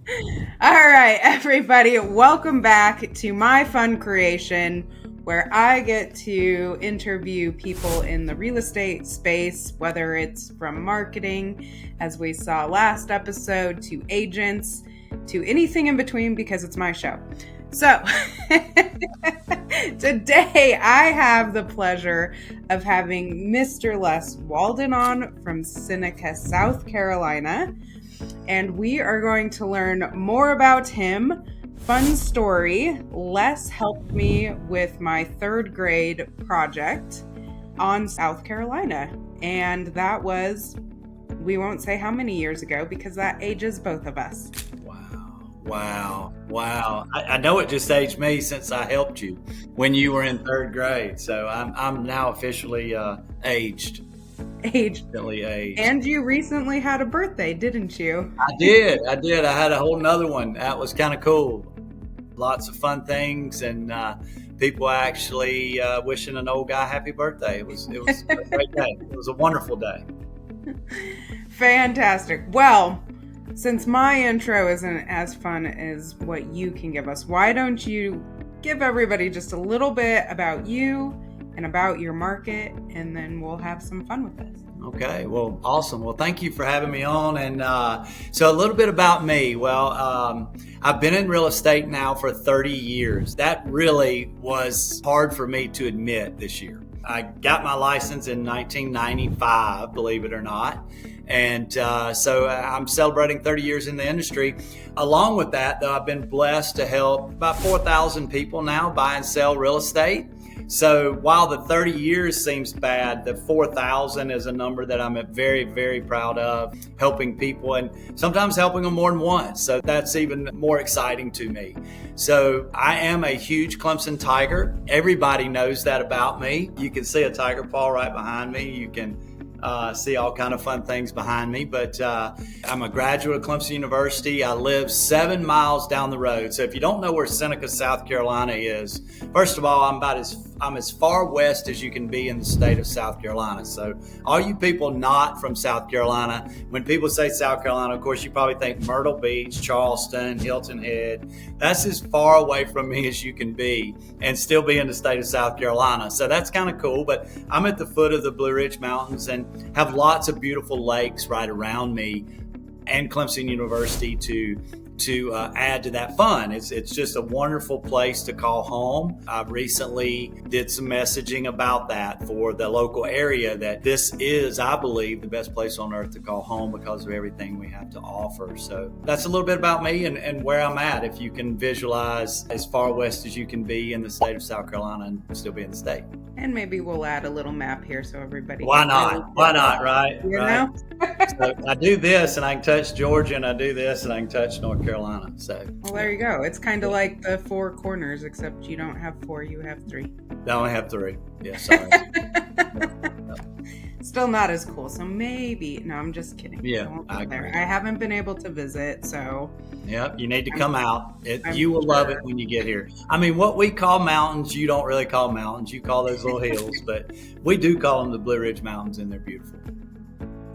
All right, everybody, welcome back to my fun creation where I get to interview people in the real estate space, whether it's from marketing, as we saw last episode, to agents, to anything in between, because it's my show. So, today I have the pleasure of having Mr. Les Walden on from Seneca, South Carolina. And we are going to learn more about him. Fun story, Les helped me with my third grade project on South Carolina. And that was, we won't say how many years ago because that ages both of us. Wow. I know it just aged me since I helped you when you were in third grade. So I'm now officially aged. Definitely aged. And you recently had a birthday, didn't you? I did. I had a whole nother one. That was kind of cool. Lots of fun things and people actually wishing an old guy happy birthday. It was a great day. It was a wonderful day. Fantastic. Well, since my intro isn't as fun as what you can give us, why don't you give everybody just a little bit about you and about your market, and then we'll have some fun with this. Okay, well, awesome. Well, thank you for having me on. And so a little bit about me. Well, I've been in real estate now for 30 years. That really was hard for me to admit this year. I got my license in 1995, believe it or not. And so I'm celebrating 30 years in the industry. Along with that, though, I've been blessed to help about 4,000 people now buy and sell real estate. So while the 30 years seems bad, the 4,000 is a number that I'm very, very proud of, helping people and sometimes helping them more than once. So that's even more exciting to me. So I am a huge Clemson Tiger. Everybody knows that about me. You can see a tiger paw right behind me. You can see all kind of fun things behind me, but I'm a graduate of Clemson University. I live 7 miles down the road. So if you don't know where Seneca, South Carolina is, first of all, I'm as far west as you can be in the state of South Carolina. So all you people not from South Carolina, when people say South Carolina, of course, you probably think Myrtle Beach, Charleston, Hilton Head. That's as far away from me as you can be and still be in the state of South Carolina. So that's kind of cool, but I'm at the foot of the Blue Ridge Mountains and have lots of beautiful lakes right around me and Clemson University to add to that fun. It's just a wonderful place to call home. I recently did some messaging about that for the local area, that this is, I believe, the best place on earth to call home because of everything we have to offer. So that's a little bit about me and where I'm at, if you can visualize as far west as you can be in the state of South Carolina and still be in the state. And maybe we'll add a little map here so everybody. Why not? Why not? Right? You right. know? So I do this and I can touch Georgia, and I do this and I can touch North Carolina. So Well, there you go. It's kind of like the four corners, except you don't have four, you have three. I only have three. Yeah, sorry. Still not as cool. So maybe, no, I'm just kidding. Yeah, I agree. I haven't been able to visit, so. Yep, you need to come out. You will love it when you get here. I mean, what we call mountains, you don't really call mountains. You call those little hills, but we do call them the Blue Ridge Mountains, and they're beautiful.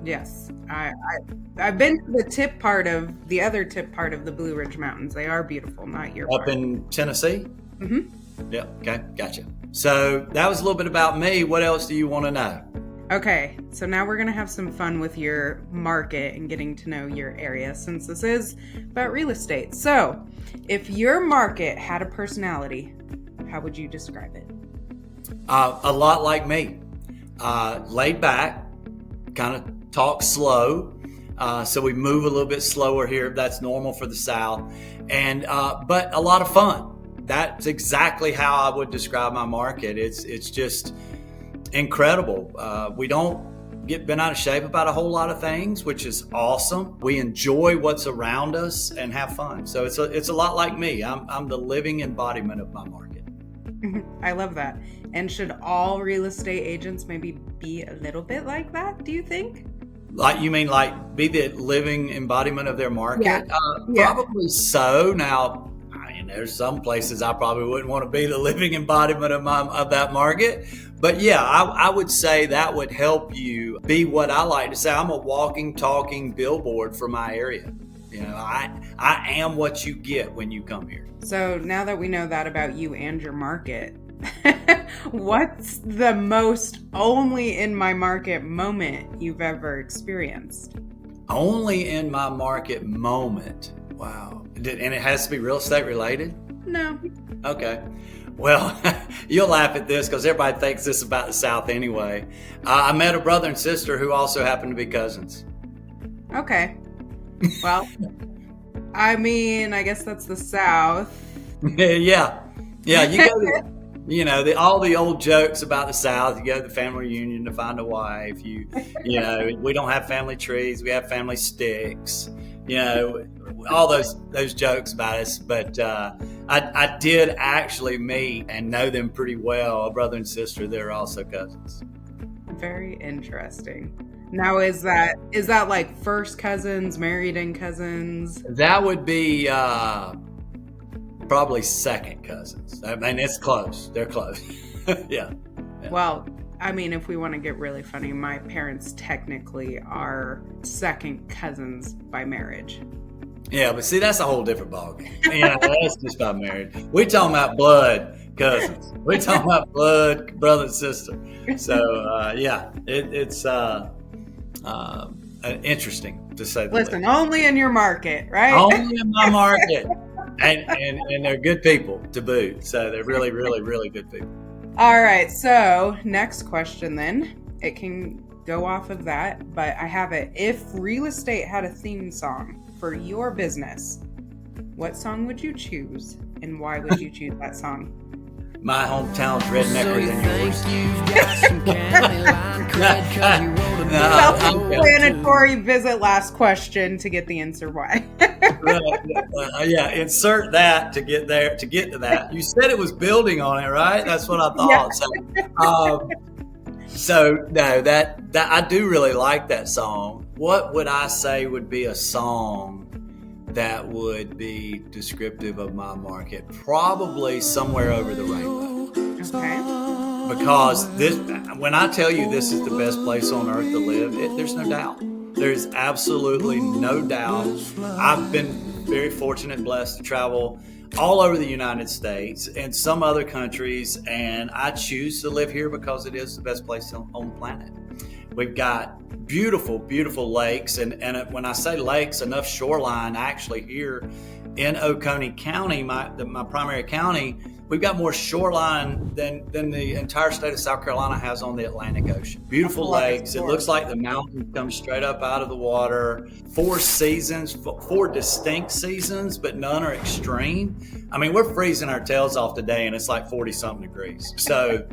Yes, I've been to the other tip part of the Blue Ridge Mountains. They are beautiful, not your Up part. in Tennessee? Mm-hmm. Yep, okay, gotcha. So that was a little bit about me. What else do you want to know? Okay, so now we're going to have some fun with your market and getting to know your area, since this is about real estate. So if your market had a personality, how would you describe it? A lot like me. Laid back, kind of talk slow. So we move a little bit slower here. That's normal for the South. And but a lot of fun. That's exactly how I would describe my market. It's just incredible. We don't get bent out of shape about a whole lot of things, which is awesome. We enjoy what's around us and have fun. So it's a lot like me. I'm the living embodiment of my market. I love that. And should all real estate agents maybe be a little bit like that, do you think? Like, you mean like be the living embodiment of their market? Yeah. Probably so. Now, I mean, there's some places I probably wouldn't want to be the living embodiment of that market. But yeah, I would say that would help you be what I like to say. I'm a walking, talking billboard for my area. I am what you get when you come here. So now that we know that about you and your market, what's the most only in my market moment you've ever experienced? Only in my market moment. Wow. And it has to be real estate related? No. Okay. Well, you'll laugh at this because everybody thinks this about the South anyway. I met a brother and sister who also happened to be cousins. Okay. Well, I mean, I guess that's the South. Yeah. You go to, all the old jokes about the South. You go to the family reunion to find a wife. We don't have family trees. We have family sticks. All those jokes about us. But I did actually meet and know them pretty well, a brother and sister. They're also cousins. Very interesting. Now, is that like first cousins, married in cousins? That would be probably second cousins. I mean, it's close. They're close. Yeah. Well, I mean, if we want to get really funny, my parents technically are second cousins by marriage. Yeah, but see, that's a whole different ballgame. That's just about marriage. We're talking about blood cousins. We're talking about blood brother and sister. So, it's interesting to say the Listen, least. Only in your market, right? Only in my market. And they're good people to boot. So they're really, really, really good people. All right. So next question then. It can go off of that, but I have it. If real estate had a theme song for your business, what song would you choose and why would you choose that song? My hometown's rednecker than yours. Self-explanatory. Visit last question to get the answer why. Insert that to get there, to get to that. You said it was building on it, right? That's what I thought. Yeah. So no, that I do really like that song. What would I say would be a song that would be descriptive of my market? Probably Somewhere Over the Rainbow. Okay. Because when I tell you this is the best place on earth to live, there's no doubt. There's absolutely no doubt. I've been very fortunate and blessed to travel all over the United States and some other countries, and I choose to live here because it is the best place on the planet. We've got beautiful, beautiful lakes, and when I say lakes, enough shoreline actually here in Oconee County, my primary county. We've got more shoreline than the entire state of South Carolina has on the Atlantic Ocean. Beautiful lakes. It looks like the mountains come straight up out of the water. 4 seasons, 4 distinct seasons, but none are extreme. I mean, we're freezing our tails off today, and it's like 40-something degrees. So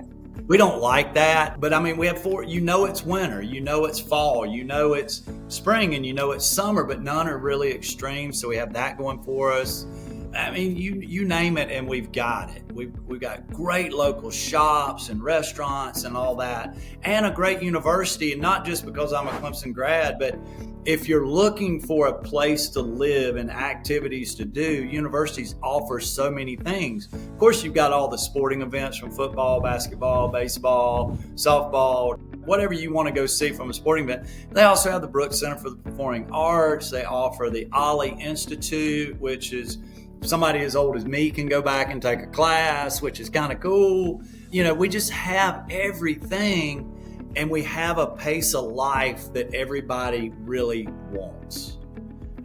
we don't like that. But I mean, we have 4. It's winter. It's fall. It's spring, and it's summer. But none are really extreme. So we have that going for us. I mean, you name it, and we've got it. We've got great local shops and restaurants and all that, and a great university. And not just because I'm a Clemson grad, but if you're looking for a place to live and activities to do, universities offer so many things. Of course, you've got all the sporting events from football, basketball, baseball, softball, whatever you want to go see from a sporting event. They also have the Brooks Center for the Performing Arts. They offer the Ollie Institute, which is somebody as old as me can go back and take a class, which is kind of cool. We just have everything, and we have a pace of life that everybody really wants.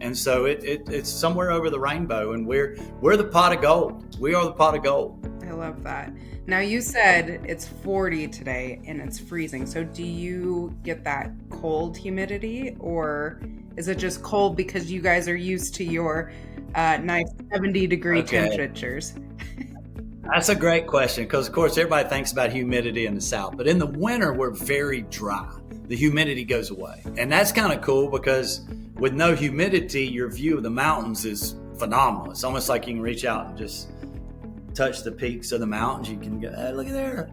And so it's somewhere over the rainbow, and we're the pot of gold. We are the pot of gold. I love that. Now, you said it's 40 today and it's freezing. So do you get that cold humidity, or is it just cold because you guys are used to your nice 70-degree temperatures? That's a great question, because, of course, everybody thinks about humidity in the South. But in the winter, we're very dry. The humidity goes away. And that's kind of cool because with no humidity, your view of the mountains is phenomenal. It's almost like you can reach out and just touch the peaks of the mountains. You can go, hey, look at there.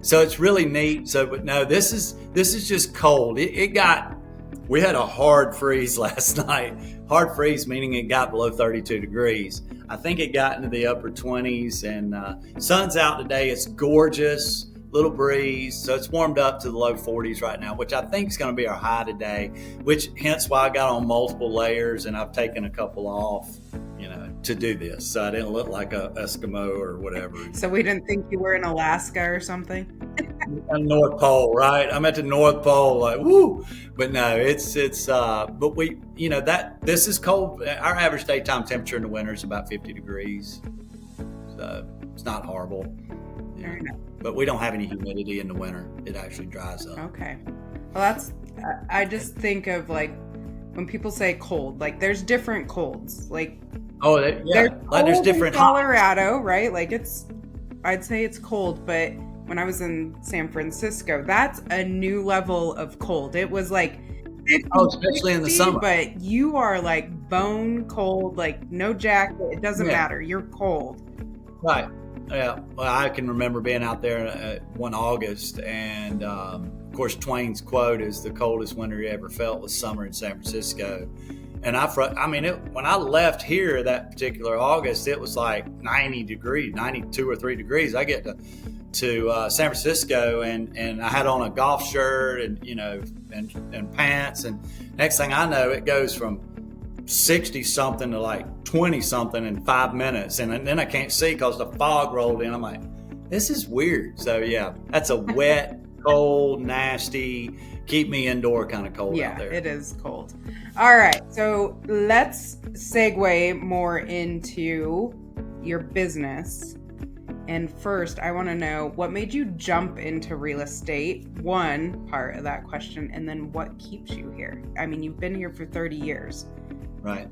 So it's really neat. But no, this is just cold. We had a hard freeze last night. Hard freeze meaning it got below 32 degrees. I think it got into the upper 20s, and sun's out today. It's gorgeous. little breeze. So it's warmed up to the low 40s right now, which I think is going to be our high today, which hence why I got on multiple layers and I've taken a couple off, to do this. So I didn't look like a Eskimo or whatever. So we didn't think you were in Alaska or something? North Pole, right? I'm at the North Pole, like, woo! But no, but we, this is cold. Our average daytime temperature in the winter is about 50 degrees. So it's not horrible. Fair enough. But we don't have any humidity in the winter. It actually dries up. Okay. Well, I just think of like when people say cold, like there's different colds. Like, there's different in Colorado, right? Like I'd say it's cold, but when I was in San Francisco, that's a new level of cold. It was like 50, especially in the summer. But you are like bone cold, like no jacket. It doesn't matter. You're cold. Right. Yeah. Well, I can remember being out there one August, and of course, Twain's quote is the coldest winter you ever felt was summer in San Francisco. And when I left here that particular August, it was like 90 degrees, 92 or 3 degrees. I get to San Francisco and I had on a golf shirt and, and pants. And next thing I know, it goes from 60 something to like 20 something in 5 minutes. And then I can't see because the fog rolled in. I'm like, this is weird. So yeah, that's a wet, cold, nasty, keep me indoor kind of cold out there. Yeah, it is cold. All right, so let's segue more into your business. And first, I want to know what made you jump into real estate, one part of that question, and then what keeps you here? I mean, you've been here for 30 years. Right.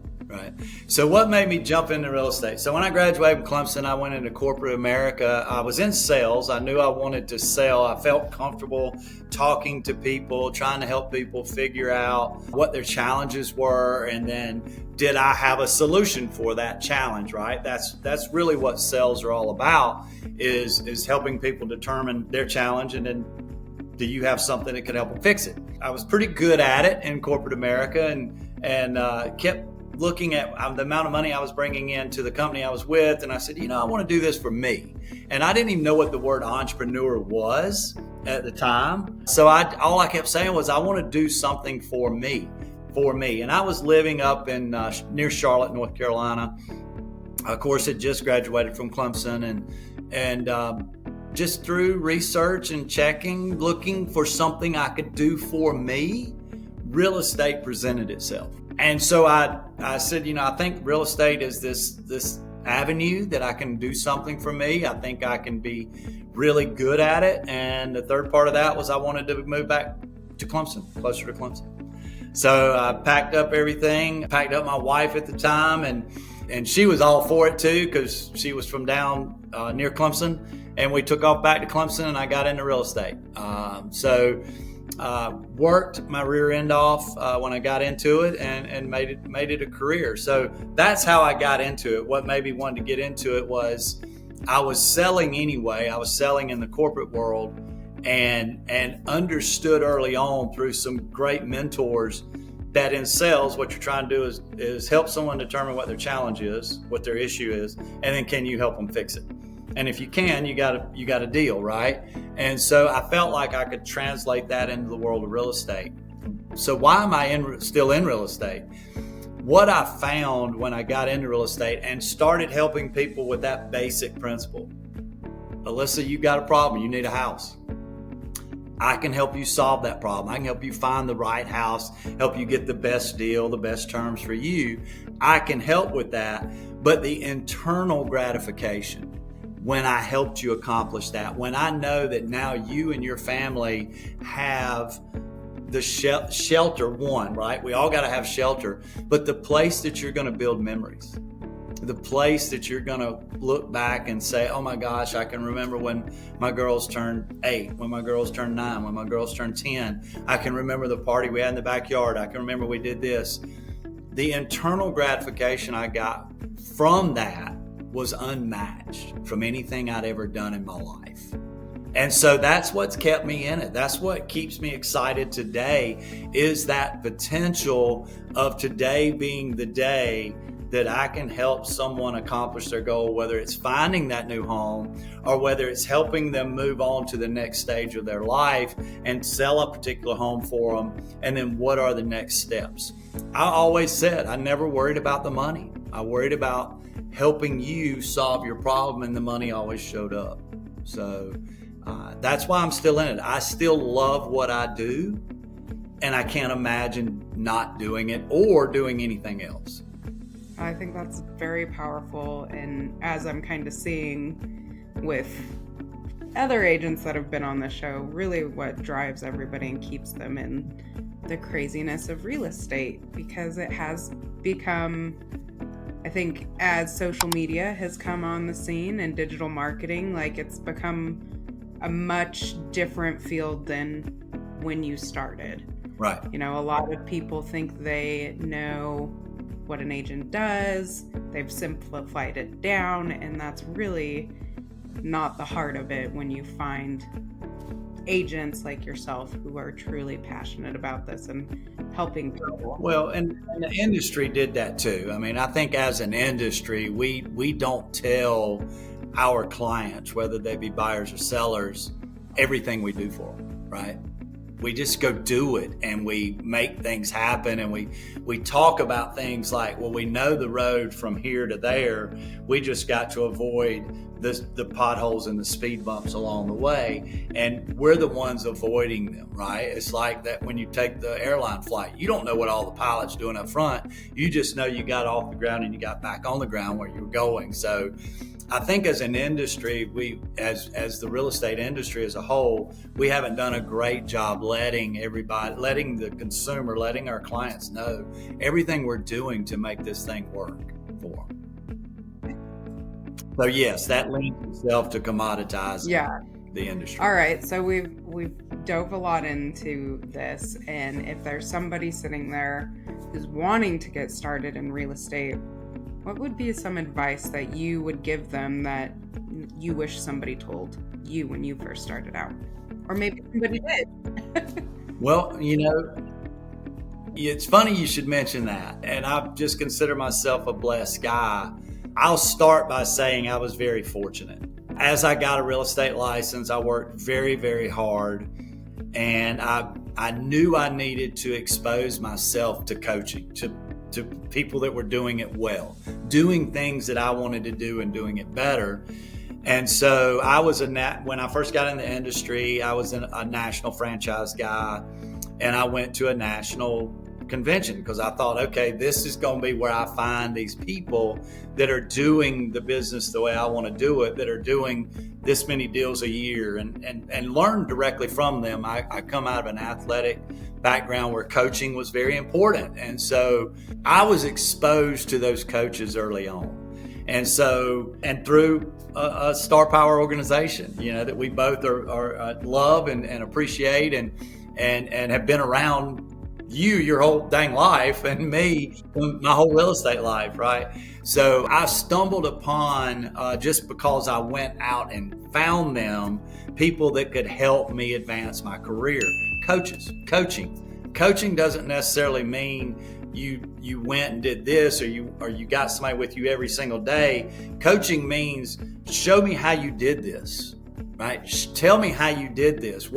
So what made me jump into real estate? So when I graduated from Clemson, I went into corporate America. I was in sales. I knew I wanted to sell. I felt comfortable talking to people, trying to help people figure out what their challenges were, and then did I have a solution for that challenge, right? That's really what sales are all about, is helping people determine their challenge, and then do you have something that could help them fix it? I was pretty good at it in corporate America, and kept looking at the amount of money I was bringing in to the company I was with. And I said, I want to do this for me. And I didn't even know what the word entrepreneur was at the time. So all I kept saying was, I want to do something for me. And I was living up in near Charlotte, North Carolina. Of course, had just graduated from Clemson, and just through research and checking, looking for something I could do for me, real estate presented itself. And so I said, I think real estate is this avenue that I can do something for me. I think I can be really good at it. And the third part of that was I wanted to move back to Clemson, closer to Clemson. So I packed up everything, packed up my wife at the time, and she was all for it too, because she was from down near Clemson. And we took off back to Clemson, and I got into real estate. Worked my rear end off when I got into it, and made it a career. So that's how I got into it. What made me want to get into it was I was selling anyway. I was selling in the corporate world, and understood early on through some great mentors that in sales, what you're trying to do is help someone determine what their challenge is, what their issue is, and then can you help them fix it? And if you can, you got a deal, right? And so I felt like I could translate that into the world of real estate. So why am I still in real estate? What I found when I got into real estate and started helping people with that basic principle. Alyssa, you got a problem. You need a house. I can help you solve that problem. I can help you find the right house, help you get the best deal, the best terms for you. I can help with that. But the internal gratification, when I helped you accomplish that, when I know that now you and your family have the shelter, one, right? We all got to have shelter, but the place that you're going to build memories, the place that you're going to look back and say, oh my gosh, I can remember when my girls turned 8, when my girls turned 9, when my girls turned 10. I can remember the party we had in the backyard. I can remember we did this. The internal gratification I got from that was unmatched from anything I'd ever done in my life. And so that's what's kept me in it. That's what keeps me excited today, is that potential of today being the day that I can help someone accomplish their goal, whether it's finding that new home or whether it's helping them move on to the next stage of their life and sell a particular home for them, and then what are the next steps. I always said I never worried about the money. I worried about helping you solve your problem, and the money always showed up. So that's why I'm still in it. I still love what I do, and I can't imagine not doing it or doing anything else. I think that's very powerful. And as I'm kind of seeing with other agents that have been on the show, really what drives everybody and keeps them in the craziness of real estate, because it has become, I think, as social media has come on the scene and digital marketing, like it's become a much different field than when you started. Right. You know, a lot of people think they know what an agent does. They've simplified it down, and that's really not the heart of it when you find agents like yourself who are truly passionate about this and helping people. Well, and the industry did that too. I mean, I think as an industry, we don't tell our clients, whether they be buyers or sellers, everything we do for them, right? We just go do it, and we make things happen, and we talk about things like, well, we know the road from here to there. We just got to avoid the potholes and the speed bumps along the way, and we're the ones avoiding them, right? It's like that when you take the airline flight. You don't know what all the pilot's doing up front. You just know you got off the ground and you got back on the ground where you were going. So I think as an industry, as the real estate industry as a whole, we haven't done a great job letting the consumer, letting our clients know everything we're doing to make this thing work for them. So yes, that lends itself to commoditizing the industry. All right, so we've dove a lot into this, and if there's somebody sitting there who's wanting to get started in real estate, what would be some advice that you would give them that you wish somebody told you when you first started out? Or maybe somebody did. Well, you know, it's funny you should mention that. And I just consider myself a blessed guy. I'll start by saying I was very fortunate. As I got a real estate license, I worked very, very hard. And I knew I needed to expose myself to coaching, to people that were doing it well, doing things that I wanted to do and doing it better. And so I was when I first got in the industry, I was a national franchise guy, and I went to a national convention because I thought, okay, this is going to be where I find these people that are doing the business the way I want to do it, that are doing this many deals a year, and learn directly from them. I come out of an athletic background where coaching was very important. And so I was exposed to those coaches early on. And so, and through a Star Power organization, you know, that we both are love and appreciate and have been around your whole dang life, and me my whole real estate life, right? So I stumbled upon, just because I went out and found them, people that could help me advance my career. Coaching doesn't necessarily mean you went and did this, or you got somebody with you every single day. Coaching means show me how you did this, right? Tell me how you did this.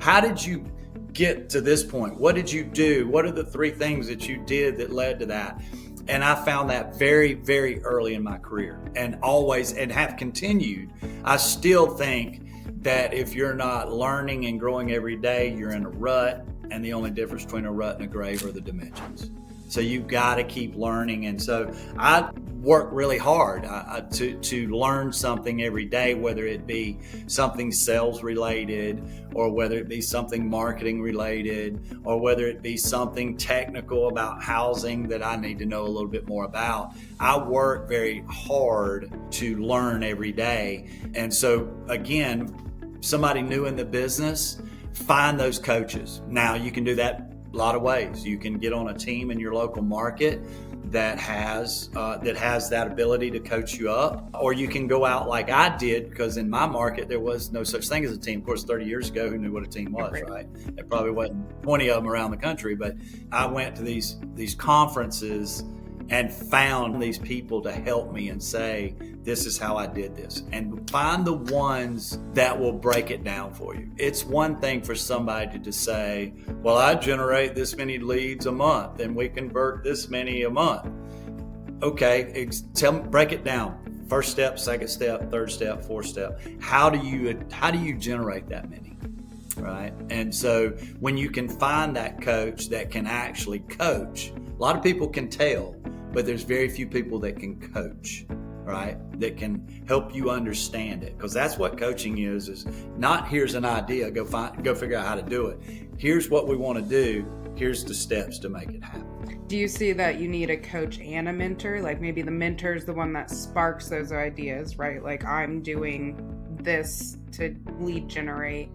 How did you get to this point? What did you do? What are the 3 things that you did that led to that? And I found that very, very early in my career, and always, and have continued. I still think that if you're not learning and growing every day, you're in a rut, and the only difference between a rut and a grave are the dimensions. So you've got to keep learning. And so I work really hard to learn something every day, whether it be something sales related, or whether it be something marketing related, or whether it be something technical about housing that I need to know a little bit more about. I work very hard to learn every day. And so again, somebody new in the business, find those coaches. Now you can do that a lot of ways. You can get on a team in your local market that has that ability to coach you up, or you can go out like I did, because in my market there was no such thing as a team. Of course, 30 years ago, who knew what a team was, right? There probably wasn't 20 of them around the country, but I went to these conferences and found these people to help me and say, this is how I did this. And find the ones that will break it down for you. It's one thing for somebody to say, well, I generate this many leads a month and we convert this many a month. Okay, break it down. First step, second step, third step, fourth step. How do you generate that many? Right? And so when you can find that coach that can actually coach, a lot of people can tell, but there's very few people that can coach, right? That can help you understand it. Because that's what coaching is not here's an idea, go figure out how to do it. Here's what we want to do. Here's the steps to make it happen. Do you see that you need a coach and a mentor? Like maybe the mentor is the one that sparks those ideas, right? Like I'm doing this to lead generate,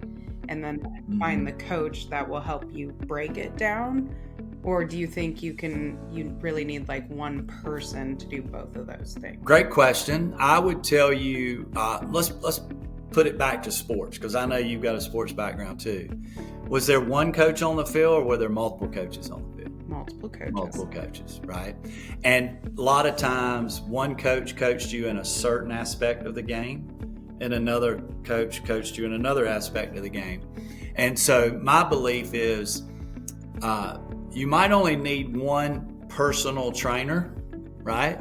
and then find the coach that will help you break it down? Or do you think you really need like one person to do both of those things? Great question. I would tell you, let's put it back to sports, because I know you've got a sports background too. Was there one coach on the field, or were there multiple coaches on the field? Multiple coaches, right? And a lot of times one coach coached you in a certain aspect of the game, and another coach coached you in another aspect of the game. And so my belief is you might only need one personal trainer, right?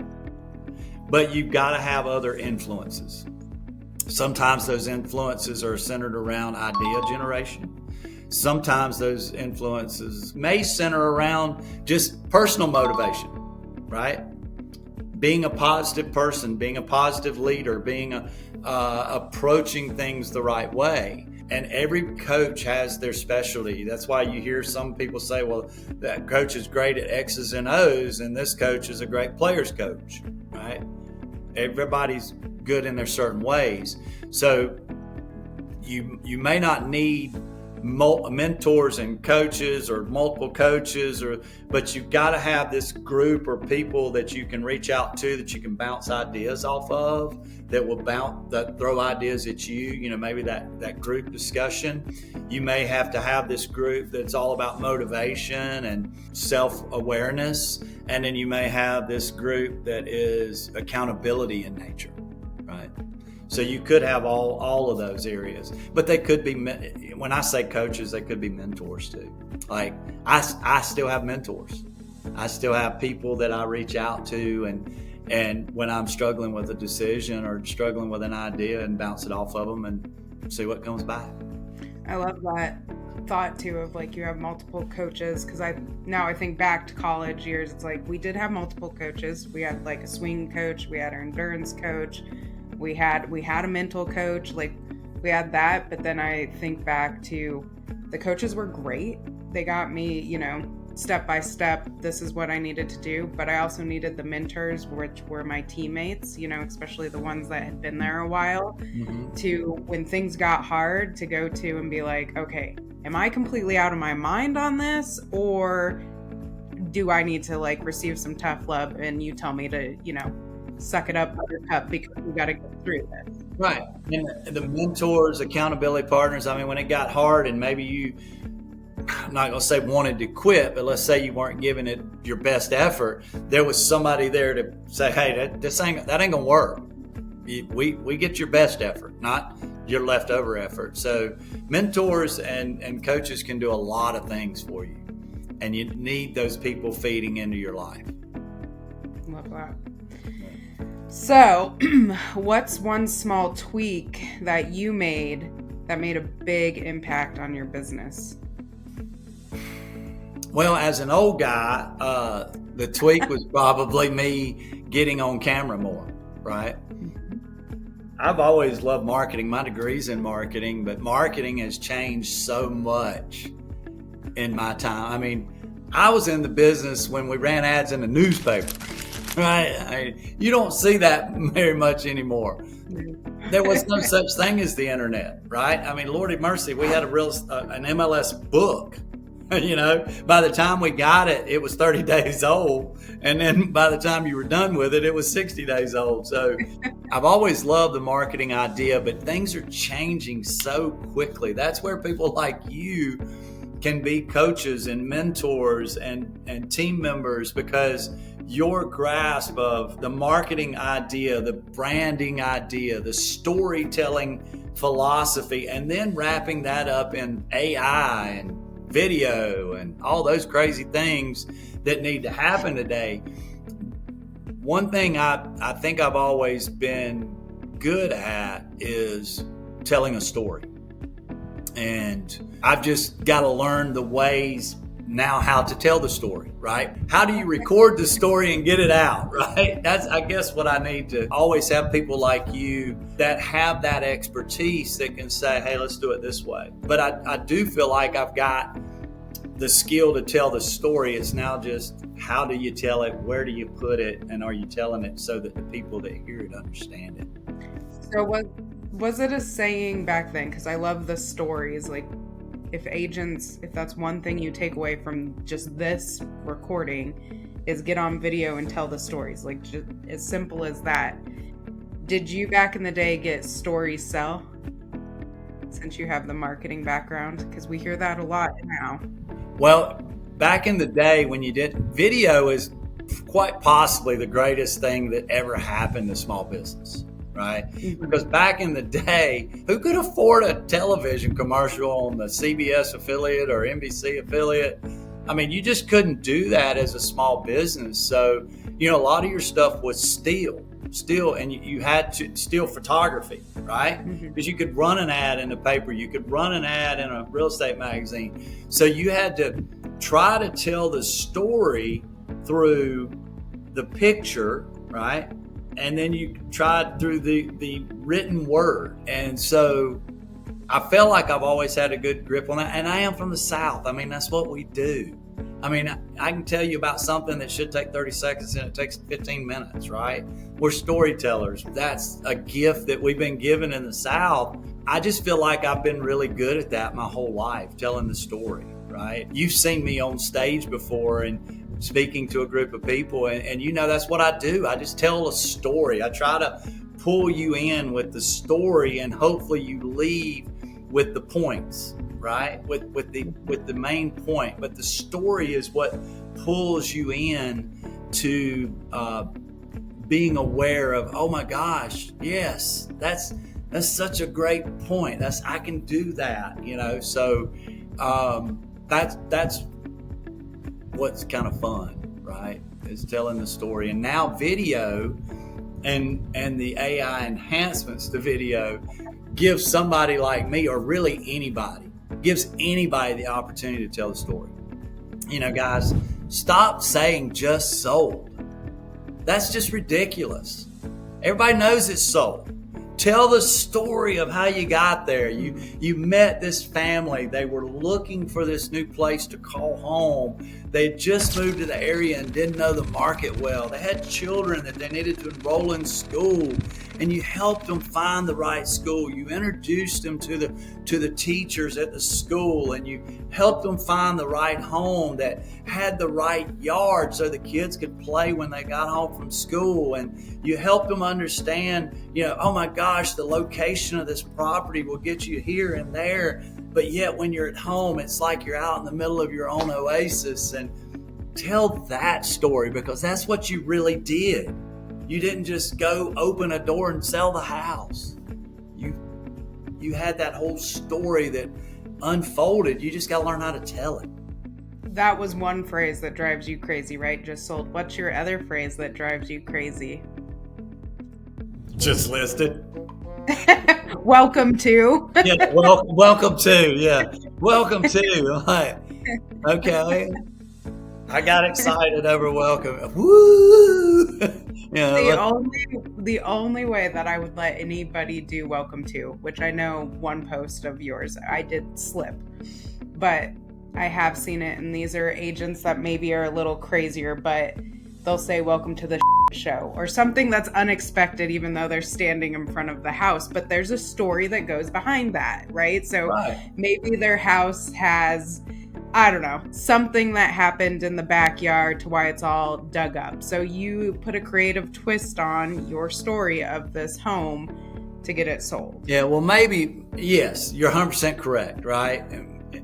But you've got to have other influences. Sometimes those influences are centered around idea generation. Sometimes those influences may center around just personal motivation, right? Being a positive person, being a positive leader, being approaching things the right way. And every coach has their specialty. That's why you hear some people say, well, that coach is great at X's and O's, and this coach is a great players coach, right? Everybody's good in their certain ways. So you may not need mentors and coaches or multiple coaches, but you've got to have this group or people that you can reach out to, that you can bounce ideas off of, that throw ideas at you. Maybe that group discussion. You may have to have this group that's all about motivation and self-awareness, and then you may have this group that is accountability in nature, right? So you could have all of those areas, but they could be, when I say coaches, they could be mentors too. Like I still have mentors. I still have people that I reach out to, and when I'm struggling with a decision or struggling with an idea, and bounce it off of them and see what comes back. I love that thought too of like you have multiple coaches, because I think back to college years, it's like we did have multiple coaches. We had like a swing coach, we had our endurance coach, we had a mental coach, like we had that. But then I think back to the coaches were great. They got me, step by step, this is what I needed to do. But I also needed the mentors, which were my teammates, especially the ones that had been there a while, to, when things got hard, to go to and be like, okay, am I completely out of my mind on this? Or do I need to like receive some tough love and you tell me to, suck it up, buttercup, because we got to get through this. Right. And the mentors, accountability partners, when it got hard and maybe you, I'm not going to say wanted to quit, but let's say you weren't giving it your best effort, there was somebody there to say, hey, that ain't going to work. We get your best effort, not your leftover effort. So mentors and coaches can do a lot of things for you, and you need those people feeding into your life. Love that. So what's one small tweak that you made that made a big impact on your business? Well, as an old guy, the tweak was probably me getting on camera more, right? I've always loved marketing. My degree's in marketing, but marketing has changed so much in my time. I was in the business when we ran ads in the newspaper, right? You don't see that very much anymore. There was no such thing as the internet, right? Lordy mercy, we had an MLS book. By the time we got it, it was 30 days old. And then by the time you were done with it, it was 60 days old. So I've always loved the marketing idea, but things are changing so quickly. That's where people like you can be coaches and mentors and team members, because your grasp of the marketing idea, the branding idea, the storytelling philosophy, and then wrapping that up in AI and video and all those crazy things that need to happen today. One thing I think I've always been good at is telling a story. And I've just got to learn the ways now how to tell the story, right? How do you record the story and get it out, right? That's, I guess, what I need to always have people like you that have that expertise that can say, hey, let's do it this way. But I do feel like I've got the skill to tell the story. It's now just how do you tell it? Where do you put it? And are you telling it so that the people that hear it understand it? So was it a saying back then? Because I love the stories. Like, if that's one thing you take away from just this recording, is get on video and tell the stories. Like, just as simple as that. Did you back in the day get stories sell? Since you have the marketing background, because we hear that a lot now. Well, back in the day when you did, video is quite possibly the greatest thing that ever happened to small business, right? Mm-hmm. Because back in the day, who could afford a television commercial on the CBS affiliate or NBC affiliate? I mean, you just couldn't do that as a small business. So, a lot of your stuff was still, and you had to steal photography, right? Because you could run an ad in the paper, you could run an ad in a real estate magazine. So you had to try to tell the story through the picture, right? And then you tried through the written word. And so I felt like I've always had a good grip on that. And I am from the South. I mean, that's what we do. I mean, I can tell you about something that should take 30 seconds and it takes 15 minutes, right? We're storytellers. That's a gift that we've been given in the South. I just feel like I've been really good at that my whole life, telling the story, right? You've seen me on stage before and speaking to a group of people, and that's what I do. I just tell a story. I try to pull you in with the story, and hopefully you leave with the points, right? With the main point. But the story is what pulls you in to being aware of, oh my gosh, yes, that's such a great point. I can do that, So that's what's kind of fun, right? Is telling the story. And now video and the AI enhancements to video gives somebody like me, or really anybody, gives anybody the opportunity to tell the story. Guys, stop saying just sold. That's just ridiculous. Everybody knows it's sold. Tell the story of how you got there. You met this family. They were looking for this new place to call home. They had just moved to the area and didn't know the market well. They had children that they needed to enroll in school, and you helped them find the right school. You introduced them to the teachers at the school, and you helped them find the right home that had the right yard so the kids could play when they got home from school. And you helped them understand, oh my gosh, the location of this property will get you here and there. But yet when you're at home, it's like you're out in the middle of your own oasis. And tell that story, because that's what you really did. You didn't just go open a door and sell the house. You had that whole story that unfolded. You just got to learn how to tell it. That was one phrase that drives you crazy, right? Just sold. What's your other phrase that drives you crazy? Just listed. Welcome to. Yeah, welcome to. Yeah, welcome to. Like, okay. I got excited over welcome. Woo! The only way that I would let anybody do welcome to, which I know one post of yours, I did slip, but I have seen it, and these are agents that maybe are a little crazier, but they'll say welcome to the show or something that's unexpected, even though they're standing in front of the house, but there's a story that goes behind that, right? So maybe their house has, I don't know, something that happened in the backyard to why it's all dug up. So you put a creative twist on your story of this home to get it sold. Yeah, well, maybe, yes, you're 100% correct, right?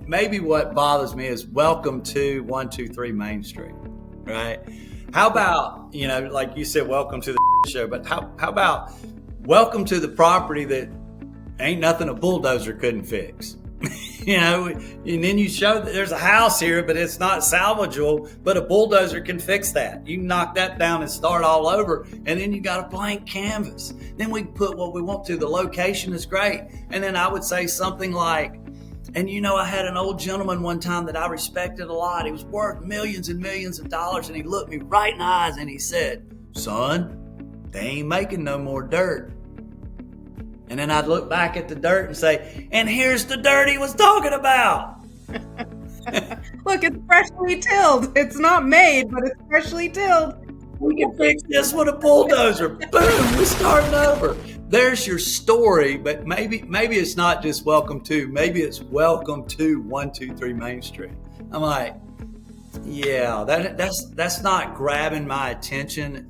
Maybe what bothers me is welcome to 123 Main Street, right? How about, like you said, welcome to the show, but how about welcome to the property that ain't nothing a bulldozer couldn't fix? And then you show that there's a house here, but it's not salvageable, but a bulldozer can fix that. You can knock that down and start all over, and then you got a blank canvas. Then we can put what we want to. The location is great. And then I would say something like, and I had an old gentleman one time that I respected a lot. He was worth millions and millions of dollars, and he looked me right in the eyes and he said, "Son, they ain't making no more dirt." And then I'd look back at the dirt and say, "And here's the dirt he was talking about." Look, it's freshly tilled. It's not made, but it's freshly tilled. We can fix this with a bulldozer. Boom, we're starting over. There's your story, but maybe it's not just welcome to. Maybe it's welcome to 123 Main Street. I'm like, yeah, that's not grabbing my attention.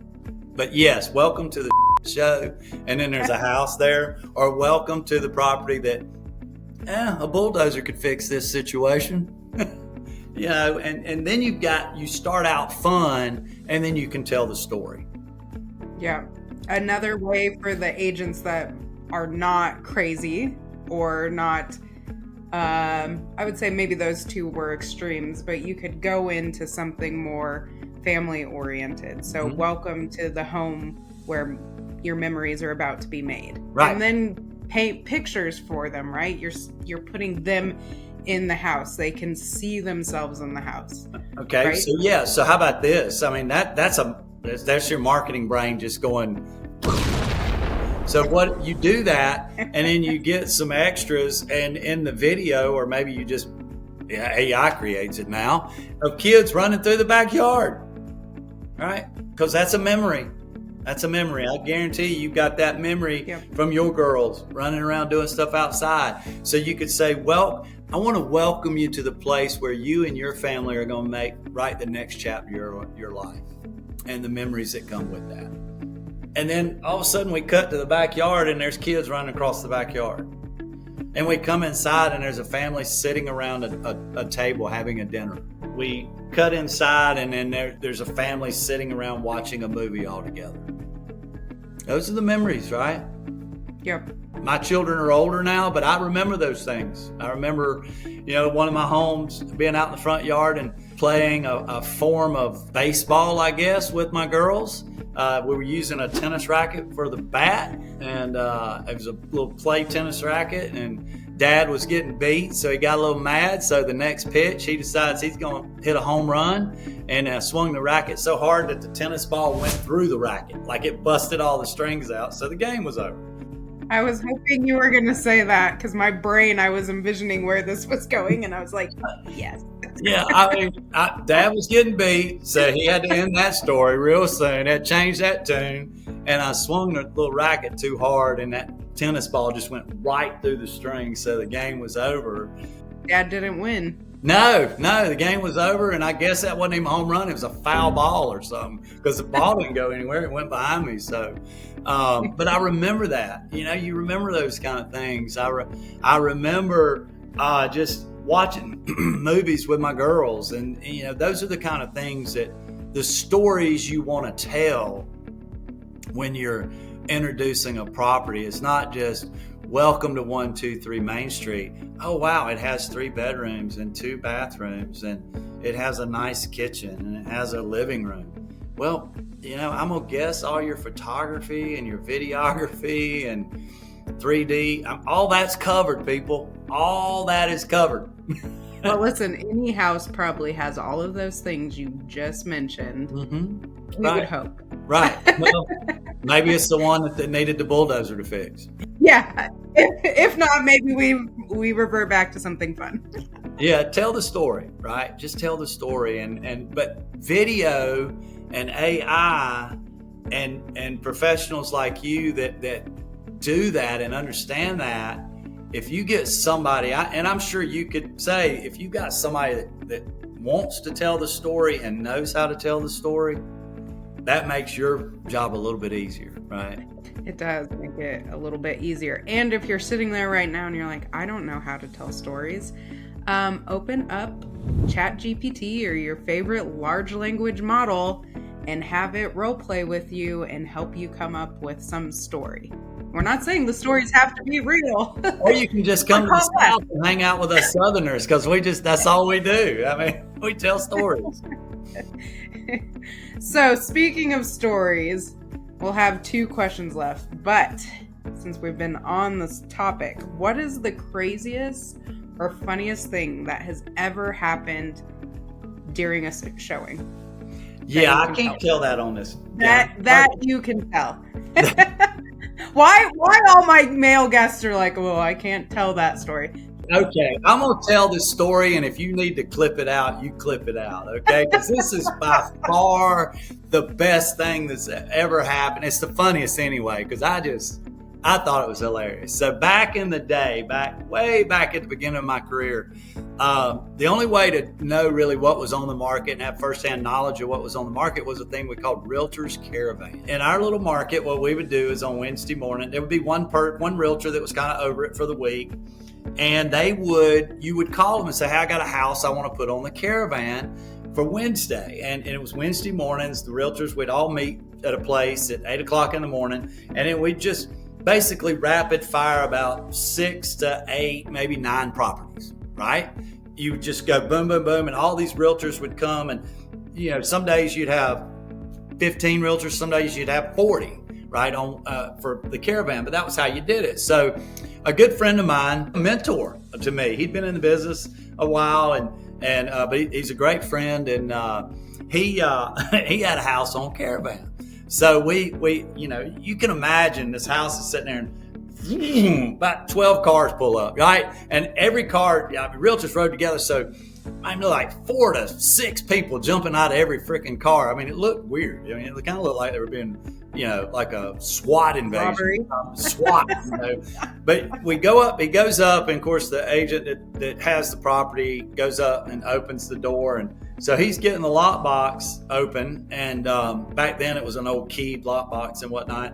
But yes, welcome to the show, and then there's a house there, or welcome to the property that a bulldozer could fix this situation. And then you start out fun, and then you can tell the story. Yeah. Another way for the agents that are not crazy or not, I would say maybe those two were extremes, but you could go into something more family oriented. So welcome to the home where your memories are about to be made. Right. And then paint pictures for them, right? You're putting them in the house. They can see themselves in the house. Okay. Right? So how about this? I mean, that's your marketing brain just going. So what you do that, and then you get some extras, and in the video, or maybe you just AI creates it now, of kids running through the backyard, right? Because that's a memory. That's a memory. I guarantee you've got that memory from your girls running around doing stuff outside. So you could say, well, I want to welcome you to the place where you and your family are going to write the next chapter of your life and the memories that come with that. And then all of a sudden we cut to the backyard, and there's kids running across the backyard. And we come inside, and there's a family sitting around a table having a dinner. We cut inside, and then there's a family sitting around watching a movie all together. Those are the memories, right? Yep. My children are older now, but I remember those things. I remember, one of my homes being out in the front yard and playing a form of baseball, I guess, with my girls. We were using a tennis racket for the bat, and it was a little play tennis racket, and Dad was getting beat, so he got a little mad. So the next pitch, he decides he's going to hit a home run, and swung the racket so hard that the tennis ball went through the racket, like it busted all the strings out. So the game was over. I was hoping you were going to say that, because my brain, I was envisioning where this was going, and I was like, yes. Yeah, I mean, Dad was getting beat, so he had to end that story real soon. Had changed that tune, and I swung the little racket too hard, and that tennis ball just went right through the string, so the game was over. Dad didn't win. No, the game was over, and I guess that wasn't even a home run. It was a foul ball or something, because the ball didn't go anywhere. It went behind me. So, but I remember that. You remember those kind of things. I remember just watching movies with my girls, and those are the kind of things that the stories you want to tell when you're introducing a property. It's not just welcome to 123 Main Street. Oh wow, it has 3 bedrooms and 2 bathrooms, and it has a nice kitchen, and it has a living room. Well, I'm gonna guess all your photography and your videography and 3D, all that's covered, people. All that is covered. Well, listen, any house probably has all of those things you just mentioned. Mm-hmm. We would hope. Right. Well, maybe it's the one that needed the bulldozer to fix. Yeah. If not, maybe we revert back to something fun. Yeah, tell the story, right? Just tell the story, but video and AI and professionals like you that do that and understand that. If you get somebody, and I'm sure you could say, if you got somebody that wants to tell the story and knows how to tell the story, that makes your job a little bit easier, right? It does make it a little bit easier. And if you're sitting there right now and you're like, I don't know how to tell stories, open up ChatGPT or your favorite large language model and have it role play with you and help you come up with some story. We're not saying the stories have to be real. Or you can just come to the South and hang out with us Southerners, because that's all we do. I mean, we tell stories. So speaking of stories, we'll have 2 questions left. But since we've been on this topic, what is the craziest or funniest thing that has ever happened during a showing? Yeah, I can't tell that on this. That you can tell. Why all my male guests are like, well, I can't tell that story. Okay, I'm going to tell this story, and if you need to clip it out, you clip it out, okay? Because this is by far the best thing that's ever happened. It's the funniest anyway, because I thought it was hilarious. So back in the day, way back at the beginning of my career, the only way to know really what was on the market and have firsthand knowledge of what was on the market was a thing we called Realtor's Caravan. In our little market, what we would do is on Wednesday morning, there would be one realtor that was kind of over it for the week. And you would call them and say, hey, I got a house I want to put on the caravan for Wednesday. And it was Wednesday mornings. The realtors would all meet at a place at 8 o'clock in the morning. And then we'd just basically rapid fire about 6 to 8, maybe 9 properties, right? You would just go boom, boom, boom. And all these realtors would come. And, some days you'd have 15 realtors. Some days you'd have 40, right, for the caravan. But that was how you did it. So a good friend of mine, a mentor to me, he'd been in the business a while, but he's a great friend, and he had a house on caravan. So we you can imagine this house is sitting there, and about 12 cars pull up, right? And every car, realtors rode together, so I mean, like 4 to 6 people jumping out of every freaking car. I mean, it looked weird. I mean, it kind of looked like they were being, like a SWAT invasion. SWAT. But we go up, he goes up, and of course the agent that has the property goes up and opens the door. And so he's getting the lockbox open. And back then it was an old keyed lockbox and whatnot.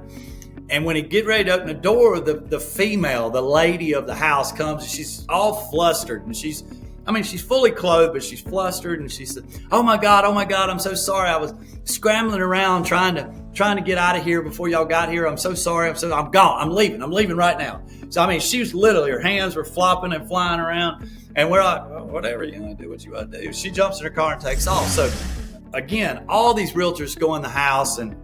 And when he get ready to open the door, the female, the lady of the house comes, and she's all flustered, and she's fully clothed, but she's flustered, and she said, oh my God, I'm so sorry. I was scrambling around trying to get out of here before y'all got here. I'm so sorry. I'm gone. I'm leaving right now. So, she was literally, her hands were flopping and flying around, and we're like, well, whatever, do what you want to do. She jumps in her car and takes off. So again, all these realtors go in the house, and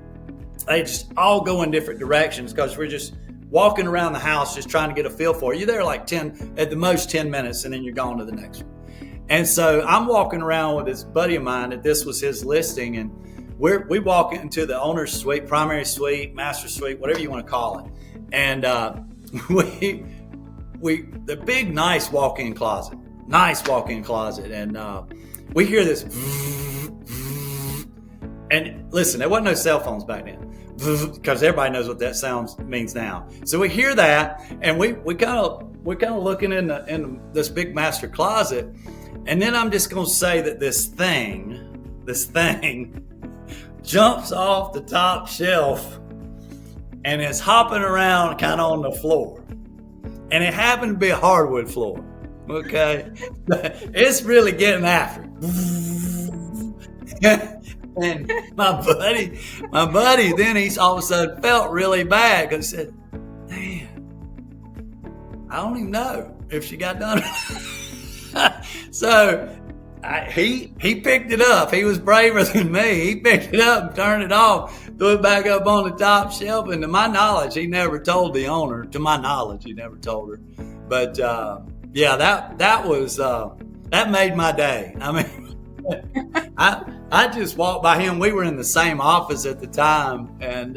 they just all go in different directions, because we're just walking around the house just trying to get a feel for it. You're there like 10, at the most 10 minutes, and then you're gone to the next one. And so I'm walking around with this buddy of mine that this was his listing, and we walk into the owner's suite, primary suite, master suite, whatever you want to call it. And the big nice walk-in closet, and we hear this, and listen, there wasn't no cell phones back then, because everybody knows what that sound means now. So we hear that, and we're kind of looking in this big master closet. And then I'm just going to say that this thing jumps off the top shelf and is hopping around kind of on the floor. And it happened to be a hardwood floor. Okay. It's really getting after it. And my buddy, then he's all of a sudden felt really bad, because he said, damn, I don't even know if she got done. So he picked it up. He was braver than me. He picked it up and turned it off, threw it back up on the top shelf. And to my knowledge, he never told the owner. To my knowledge, he never told her. But that made my day. I mean, I just walked by him. We were in the same office at the time, and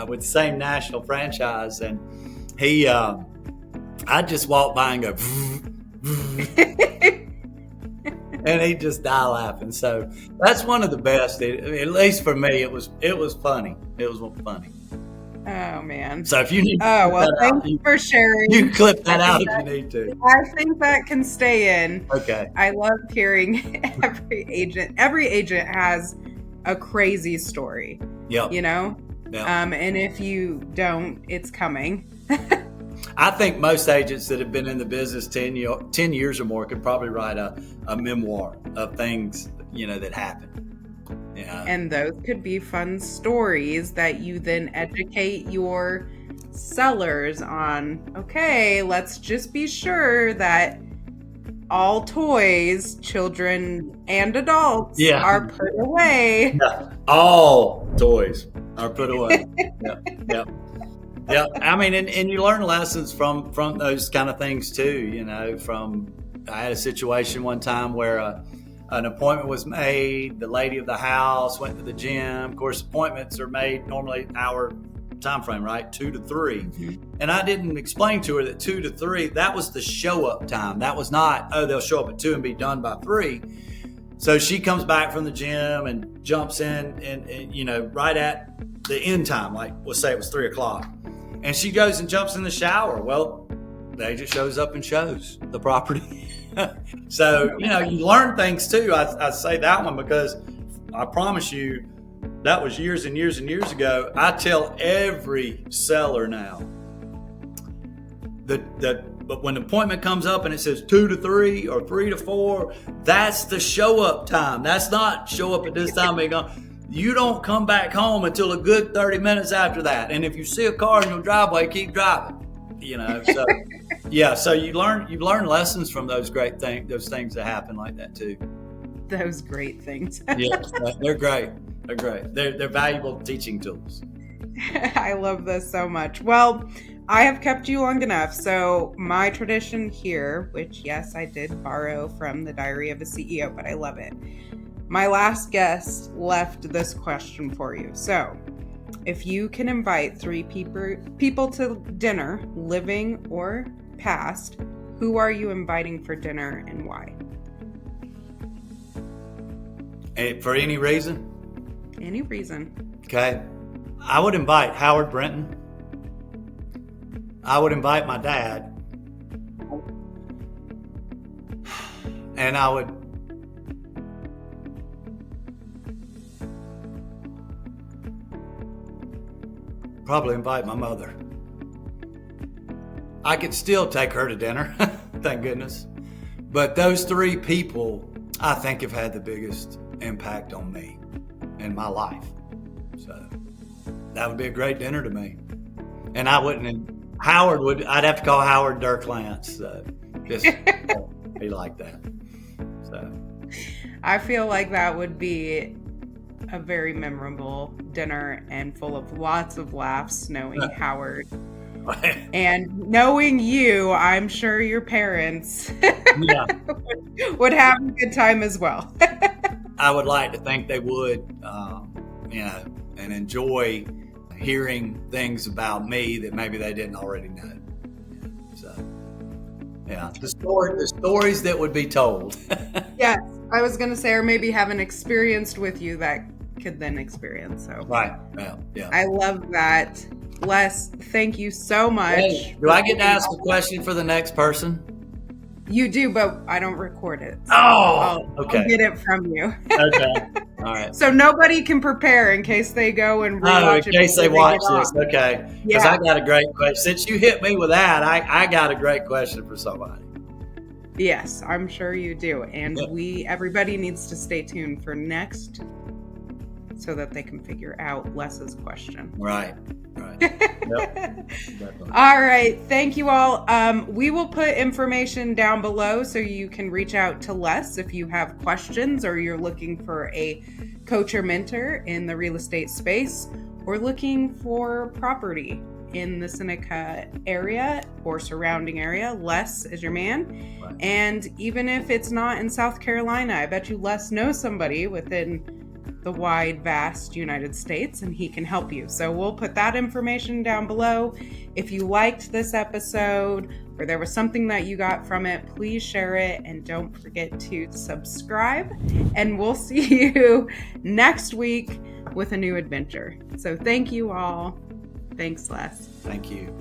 with the same national franchise. And I just walked by and go, and he just die laughing. So that's one of the best. At least for me, it was funny. It was funny. Oh man. So if you need, thank you for sharing. You can clip that out if you need to. I think that can stay in. Okay. I love hearing every agent. Every agent has a crazy story. Yep. Yep. And if you don't, it's coming. I think most agents that have been in the business 10 years or more could probably write a memoir of things, that happened. Yeah. And those could be fun stories that you then educate your sellers on. Okay, let's just be sure that all toys, children and adults, Yeah. are put away. Yeah. All toys are put away. Yeah. Yeah. Yeah. I mean, and you learn lessons from those kind of things too. I had a situation one time where an appointment was made. The lady of the house went to the gym. Of course, appointments are made normally hour time frame, right? 2 to 3. Mm-hmm. And I didn't explain to her that 2 to 3, that was the show up time. That was not, they'll show up at 2 and be done by 3. So she comes back from the gym and jumps in and right at the end time, like we'll say it was 3 o'clock. And she goes and jumps in the shower. Well, the agent shows up and shows the property. So, you learn things too. I say that one because I promise you, that was years and years and years ago. I tell every seller now but when the appointment comes up and it says 2 to 3 or 3 to 4, that's the show up time. That's not show up at this time and go. You don't come back home until a good 30 minutes after that. And if you see a car in your driveway, keep driving. So yeah, so you learn lessons from those great things, those things that happen like that too. Those great things. Yeah, they're great. They're great. They're valuable teaching tools. I love this so much. Well, I have kept you long enough. So my tradition here, which yes, I did borrow from the Diary of a CEO, but I love it. My last guest left this question for you. So if you can invite 3 people to dinner, living or past, who are you inviting for dinner and why? For any reason? Any reason. Okay. I would invite Howard Brenton. I would invite my dad. And I would probably invite my mother. I could still take her to dinner, thank goodness. But those 3 people, I think, have had the biggest impact on me in my life. So that would be a great dinner to me. And I'd have to call Howard Dirk Lance. Just be like that. So I feel like that would be a very memorable dinner and full of lots of laughs, knowing Howard. And knowing you, I'm sure your parents would have a good time as well. I would like to think they would, and enjoy hearing things about me that maybe they didn't already know. So, yeah, the stories that would be told. Yes, I was going to say, or maybe haven't experienced with you that could then experience. So right, yeah. I love that. Les, thank you so much. Hey, do I get to ask a question for the next person? You do, but I don't record it. So okay. I'll get it from you. Okay. All right. So nobody can prepare in case they go and rewatch it. In case they watch this. Okay. Because Yeah. I got a great question. Since you hit me with that, I got a great question for somebody. Yes, I'm sure you do. And everybody needs to stay tuned for next so that they can figure out Les's question. Right. Yep. All right. Thank you all. We will put information down below so you can reach out to Les if you have questions or you're looking for a coach or mentor in the real estate space or looking for property in the Seneca area or surrounding area. Les is your man. Right. And even if it's not in South Carolina, I bet you Les knows somebody within the wide, vast United States, and he can help you. So we'll put that information down below. If you liked this episode or there was something that you got from it, please share it and don't forget to subscribe. And we'll see you next week with a new adventure. So thank you all. Thanks, Les. Thank you.